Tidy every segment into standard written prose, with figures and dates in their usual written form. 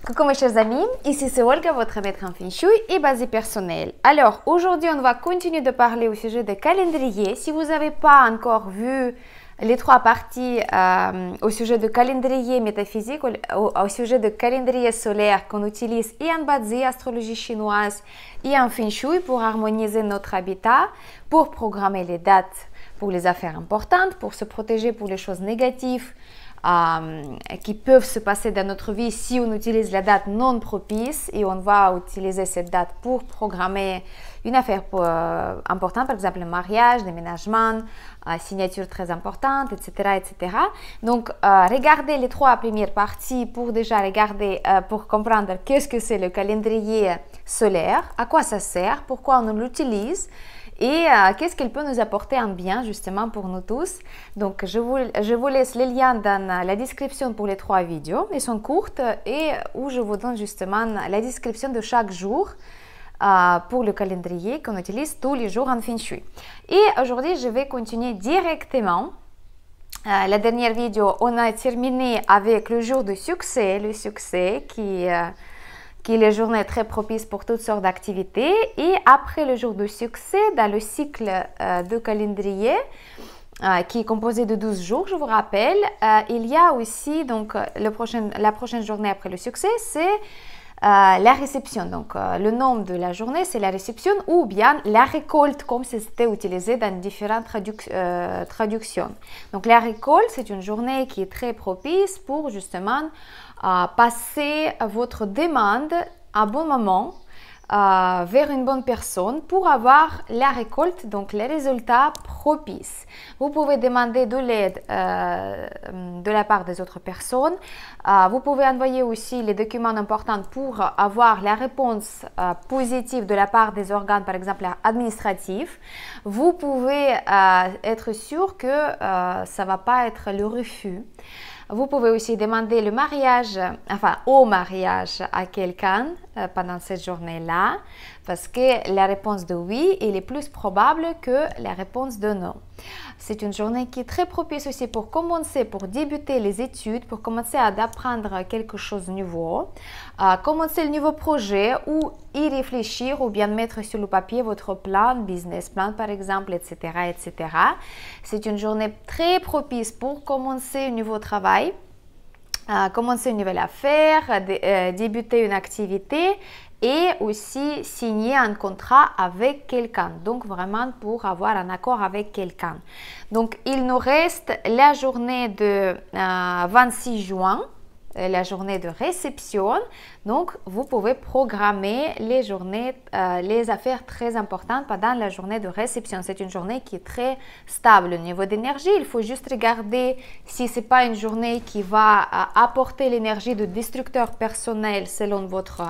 Coucou mes chers amis, ici c'est Olga, votre maître en Feng Shui et basé personnel. Alors aujourd'hui on va continuer de parler au sujet de calendrier. Si vous n'avez pas encore vu les trois parties au sujet de calendrier métaphysique, au sujet de calendrier solaire qu'on utilise et en Bazi, astrologie chinoise, et en Feng Shui pour harmoniser notre habitat, pour programmer les dates pour les affaires importantes, pour se protéger pour les choses négatives qui peuvent se passer dans notre vie si on utilise la date non propice, et on va utiliser cette date pour programmer une affaire importante, par exemple le mariage, déménagement, signature très importante, etc., etc. Donc, regardez les trois premières parties pour déjà regarder, pour comprendre qu'est-ce que c'est le calendrier solaire, à quoi ça sert, pourquoi on l'utilise, et qu'est-ce qu'il peut nous apporter en bien justement pour nous tous. Donc je vous laisse les liens dans la description pour les trois vidéos, elles sont courtes, et où je vous donne justement la description de chaque jour pour le calendrier qu'on utilise tous les jours en Feng Shui. Et aujourd'hui je vais continuer directement. La dernière vidéo, on a terminé avec le jour de succès, le succès qui est la journée très propice pour toutes sortes d'activités. Et après le jour de succès, dans le cycle de calendrier, qui est composé de 12 jours, je vous rappelle, il y a aussi donc, la prochaine journée après le succès, c'est la réception. Donc le nom de la journée, c'est la réception ou bien la récolte, comme c'était utilisé dans différentes traductions. Donc la récolte, c'est une journée qui est très propice pour justement passer votre demande à bon moment vers une bonne personne pour avoir la récolte, donc les résultats propices. Vous pouvez demander de l'aide de la part des autres personnes. Vous pouvez envoyer aussi les documents importants pour avoir la réponse positive de la part des organes, par exemple administratifs. Vous pouvez être sûr que ça ne va pas être le refus. Vous pouvez aussi demander le mariage, au mariage à quelqu'un pendant cette journée-là, parce que la réponse de oui est plus probable que la réponse de non. C'est une journée qui est très propice aussi pour commencer, pour débuter les études, pour commencer à apprendre quelque chose de nouveau, commencer le nouveau projet ou y réfléchir ou bien mettre sur le papier votre plan, business plan par exemple, etc., etc. C'est une journée très propice pour commencer un nouveau travail, commencer une nouvelle affaire, débuter une activité et aussi signer un contrat avec quelqu'un. Donc vraiment pour avoir un accord avec quelqu'un. Donc il nous reste la journée de 26 juin, la journée de réception. Donc vous pouvez programmer les journées, les affaires très importantes pendant la journée de réception. C'est une journée qui est très stable au niveau d'énergie. Il faut juste regarder si ce n'est pas une journée qui va apporter l'énergie de destructeur personnel selon votre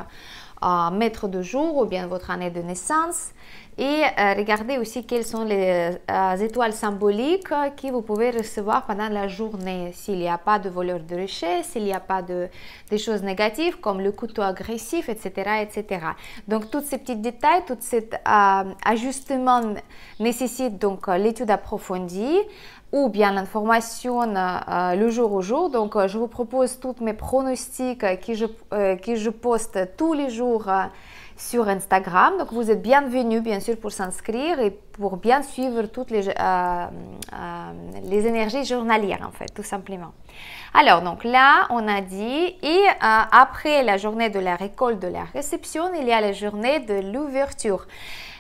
maître de jour ou bien votre année de naissance. Et regardez aussi quelles sont les étoiles symboliques que vous pouvez recevoir pendant la journée. S'il n'y a pas de voleur de richesse, s'il n'y a pas des choses négatives comme le couteau agressif, etc., etc. Donc, tous ces petits détails, tout cet ajustement nécessite donc l'étude approfondie ou bien l'information le jour au jour. Donc, je vous propose tous mes pronostics que je poste tous les jours sur Instagram. Donc, vous êtes bienvenus, bien sûr, pour s'inscrire et pour bien suivre toutes les énergies journalières, en fait, tout simplement. Alors, donc là, on a dit, et après la journée de la récolte, de la réception, il y a la journée de l'ouverture.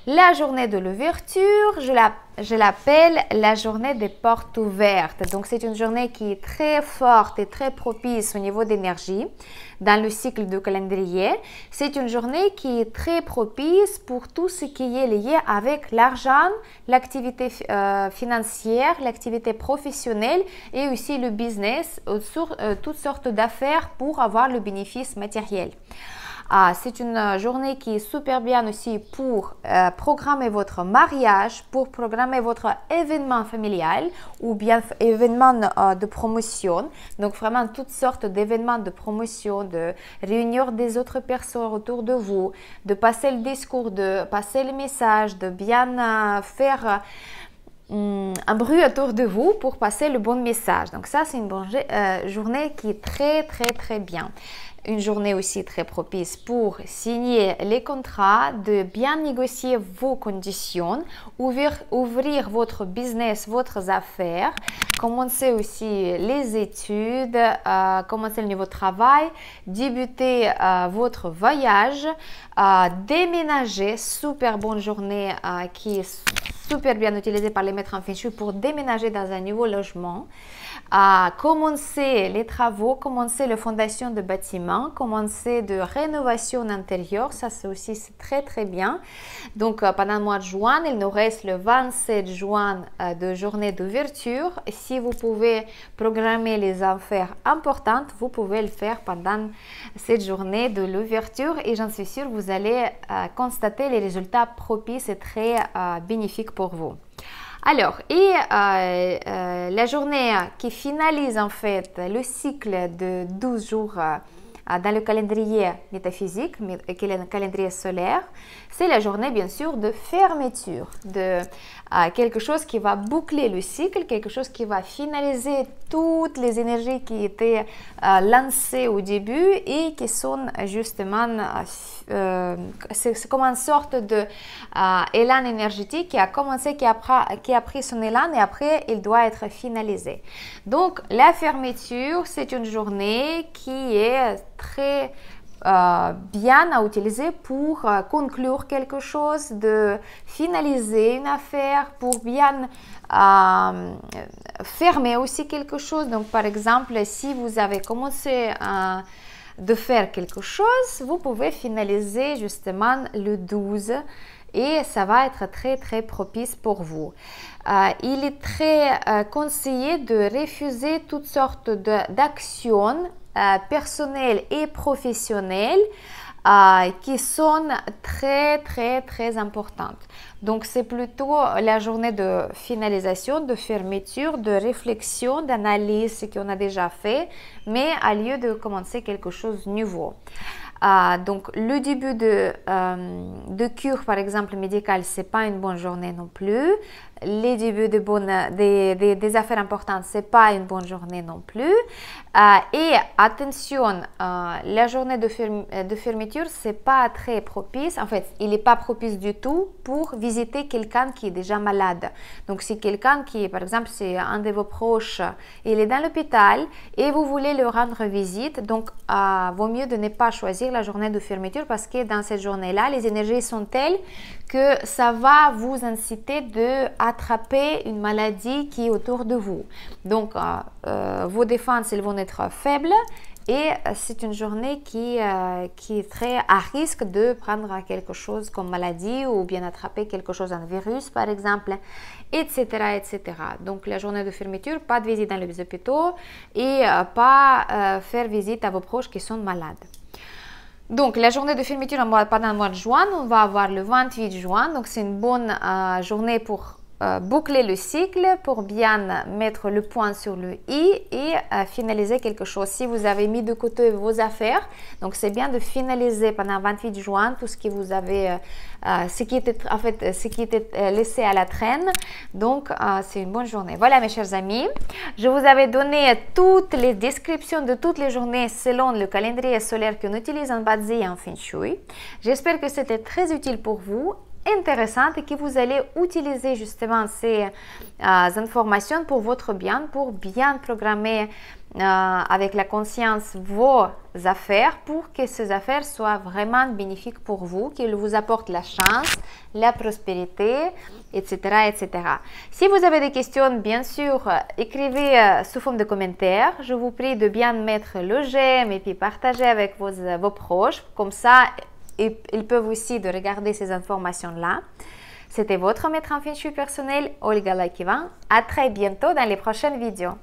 La journée de l'ouverture, je l'appelle la journée des portes ouvertes. Donc, c'est une journée qui est très forte et très propice au niveau d'énergie dans le cycle du calendrier. C'est une journée qui est très propice pour tout ce qui est lié avec l'argent, l'activité financière, l'activité professionnelle et aussi le business, sur toutes sortes d'affaires pour avoir le bénéfice matériel. C'est une journée qui est super bien aussi pour programmer votre mariage, pour programmer votre événement familial ou bien événement de promotion. Donc vraiment toutes sortes d'événements de promotion, de réunir des autres personnes autour de vous, de passer le discours, de passer le message, de bien faire un bruit autour de vous pour passer le bon message. Donc ça, c'est une bonne journée qui est très bien. une journée aussi très propice pour signer les contrats, de bien négocier vos conditions, ouvrir votre business, votre affaires, commencer aussi les études, commencer le nouveau travail, débuter votre voyage, déménager, super bonne journée qui est super bien utilisée par les maîtres en feng shui pour déménager dans un nouveau logement. Commencer les travaux, commencer la fondation de bâtiments, commencer de rénovation intérieure, ça c'est aussi très très bien. Donc pendant le mois de juin, il nous reste le 27 juin de journée d'ouverture. Si vous pouvez programmer les affaires importantes, vous pouvez le faire pendant cette journée de l'ouverture et j'en suis sûre vous allez constater les résultats propices et très bénéfiques pour vous. Alors, la journée qui finalise en fait le cycle de 12 jours dans le calendrier métaphysique, qui est le calendrier solaire, c'est la journée bien sûr de fermeture, de quelque chose qui va boucler le cycle, quelque chose qui va finaliser toutes les énergies qui étaient lancées au début et qui sont justement, c'est comme une sorte de élan énergétique qui a commencé, qui a pris son élan et après il doit être finalisé. Donc la fermeture, c'est une journée qui est très bien à utiliser pour conclure quelque chose, de finaliser une affaire, pour bien fermer aussi quelque chose. Donc par exemple, si vous avez commencé de faire quelque chose, vous pouvez finaliser justement le 12 et ça va être très très propice pour vous. Il est très conseillé de refuser toutes sortes d'actions personnelles et professionnelles qui sont très très très importantes. Donc c'est plutôt la journée de finalisation, de fermeture, de réflexion, d'analyse ce qu'on a déjà fait, mais à lieu de commencer quelque chose de nouveau. Donc le début de cure par exemple médicale, c'est pas une bonne journée non plus. Les débuts des affaires importantes, c'est pas une bonne journée non plus. Et attention, la journée de fermeture, c'est pas très propice. En fait, il n'est pas propice du tout pour visiter quelqu'un qui est déjà malade. Donc si quelqu'un qui, par exemple, c'est un de vos proches, il est dans l'hôpital et vous voulez lui rendre visite, donc vaut mieux de ne pas choisir la journée de fermeture parce que dans cette journée-là, les énergies sont telles que ça va vous inciter d'attraper une maladie qui est autour de vous. Donc, vos défenses, elles vont être faibles et c'est une journée qui est très à risque de prendre quelque chose comme maladie ou bien attraper quelque chose, un virus par exemple, etc., etc. Donc, la journée de fermeture, pas de visite dans les hôpitaux et pas faire visite à vos proches qui sont malades. Donc, la journée de fermeture pendant le mois de juin, on va avoir le 28 juin. Donc, c'est une bonne journée pour boucler le cycle, pour bien mettre le point sur le i et finaliser quelque chose. Si vous avez mis de côté vos affaires, donc c'est bien de finaliser pendant le 28 juin tout ce que vous avez, ce qui était laissé à la traîne. Donc, c'est une bonne journée. Voilà mes chers amis, je vous avais donné toutes les descriptions de toutes les journées selon le calendrier solaire qu'on utilise en Bazi et en Feng Shui. J'espère que c'était très utile pour vous, intéressante et que vous allez utiliser justement ces informations pour votre bien, pour bien programmer avec la conscience vos affaires pour que ces affaires soient vraiment bénéfiques pour vous, qu'elles vous apportent la chance, la prospérité, etc., etc. Si vous avez des questions, bien sûr, écrivez sous forme de commentaires. Je vous prie de bien mettre le j'aime et puis partager avec vos proches. Comme ça, ils peuvent aussi de regarder ces informations-là. C'était votre maître en Feng Shui personnel, Olga Lakivan. À très bientôt dans les prochaines vidéos.